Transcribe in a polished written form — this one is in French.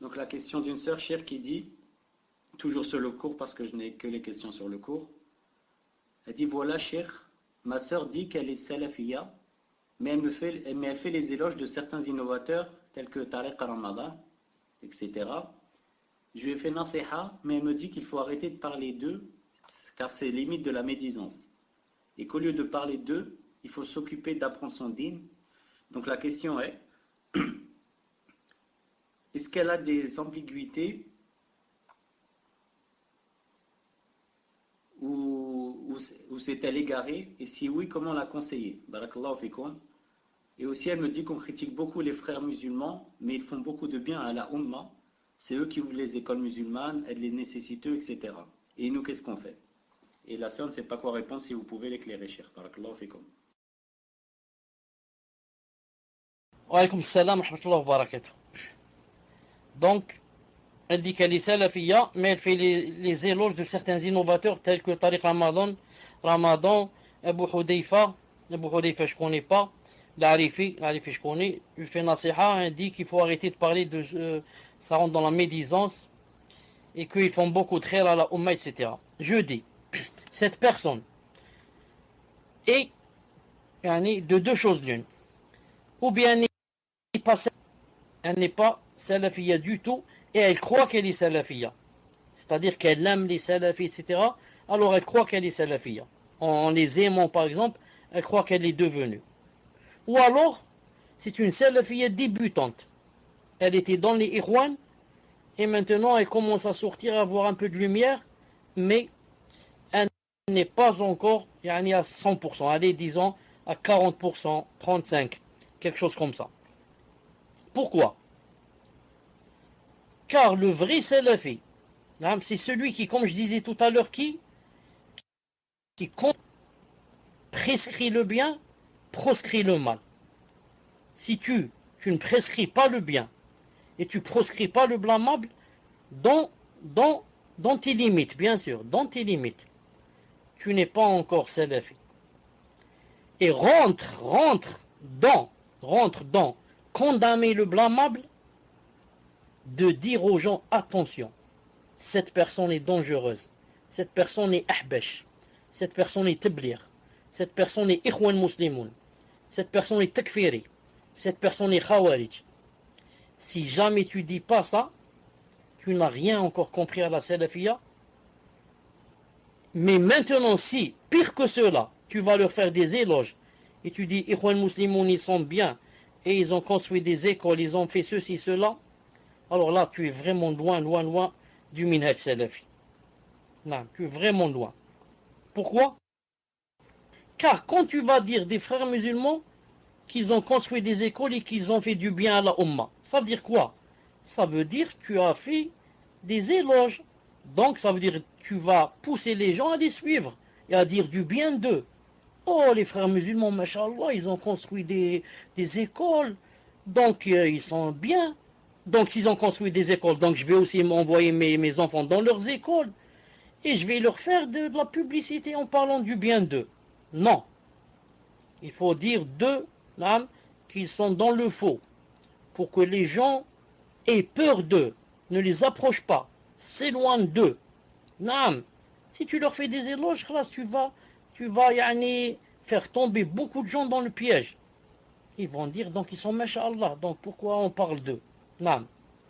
Donc la question d'une sœur chère qui dit, toujours sur le cours parce que je n'ai que les questions sur le cours, elle dit voilà chère, ma sœur dit qu'elle est salafia, mais elle fait les éloges de certains innovateurs tels que Tariq Ramadan, etc. Je lui ai fait nasiha, mais elle me dit qu'il faut arrêter de parler d'eux car c'est limite de la médisance. Et qu'au lieu de parler d'eux, il faut s'occuper d'apprendre son din. Donc la question est, est-ce qu'elle a des ambiguïtés ou s'est-elle égarée? Et si oui, comment la conseiller? Barakallahu fikum. Et aussi, elle me dit qu'on critique beaucoup les frères musulmans, mais ils font beaucoup de bien à la Ummah. C'est eux qui ouvrent les écoles musulmanes, aident les nécessiteux, etc. Et nous, qu'est-ce qu'on fait? Et la sœur ne sait pas quoi répondre, si vous pouvez l'éclairer, cher. Barakallahu fikum. Wa alaykoum salam wa rahmatullahi wa barakatuh. Donc, elle dit qu'elle est salafia, mais elle fait les éloges de certains innovateurs tels que Tariq Ramadan, Abu Hudayfa je connais pas, l'Arifi je connais, lui fait nasiha, elle dit qu'il faut arrêter de parler de ça rentre dans la médisance et qu'ils font beaucoup de khair à la Ummah, etc. Je dis, cette personne est de deux choses l'une, ou bien elle n'est pas salafia du tout, et elle croit qu'elle est salafia. C'est-à-dire qu'elle aime les salafis, etc. Alors elle croit qu'elle est salafia. En les aimant, par exemple, elle croit qu'elle est devenue. Ou alors, c'est une salafia débutante. Elle était dans les Ikhwan, et maintenant elle commence à sortir, à avoir un peu de lumière, mais elle n'est pas encore à 100%. Elle est, disons, à 40%, 35%, quelque chose comme ça. Pourquoi? Car le vrai salafi, c'est celui qui, comme je disais tout à l'heure, qui prescrit le bien, proscrit le mal. Si tu ne prescris pas le bien et tu proscris pas le blâmable, dans tes limites, bien sûr, dans tes limites, tu n'es pas encore salafi. Et rentre dans condamner le blâmable, de dire aux gens, attention, cette personne est dangereuse, cette personne est ahbash, cette personne est tablir, cette personne est ikhwan muslimoun, cette personne est takfiri, cette personne est khawarij. Si jamais tu dis pas ça, tu n'as rien encore compris à la salafia. Mais maintenant, si, pire que cela, tu vas leur faire des éloges, et tu dis, ikhwan muslimoun, ils sont bien, et ils ont construit des écoles, ils ont fait ceci, cela, alors là, tu es vraiment loin du minhaj salafi. Là, tu es vraiment loin. Pourquoi? Car quand tu vas dire des frères musulmans qu'ils ont construit des écoles et qu'ils ont fait du bien à la Ummah, ça veut dire quoi? Ça veut dire que tu as fait des éloges. Donc ça veut dire que tu vas pousser les gens à les suivre et à dire du bien d'eux. Oh, les frères musulmans, mashallah, ils ont construit des écoles, donc ils sont bien. Donc s'ils ont construit des écoles, donc je vais aussi m'envoyer mes enfants dans leurs écoles et je vais leur faire de la publicité en parlant du bien d'eux. Non. Il faut dire d'eux qu'ils sont dans le faux pour que les gens aient peur d'eux, ne les approchent pas, s'éloignent d'eux. Non. Si tu leur fais des éloges, tu vas faire tomber beaucoup de gens dans le piège. Ils vont dire donc ils sont masha'Allah, donc pourquoi on parle d'eux? Non.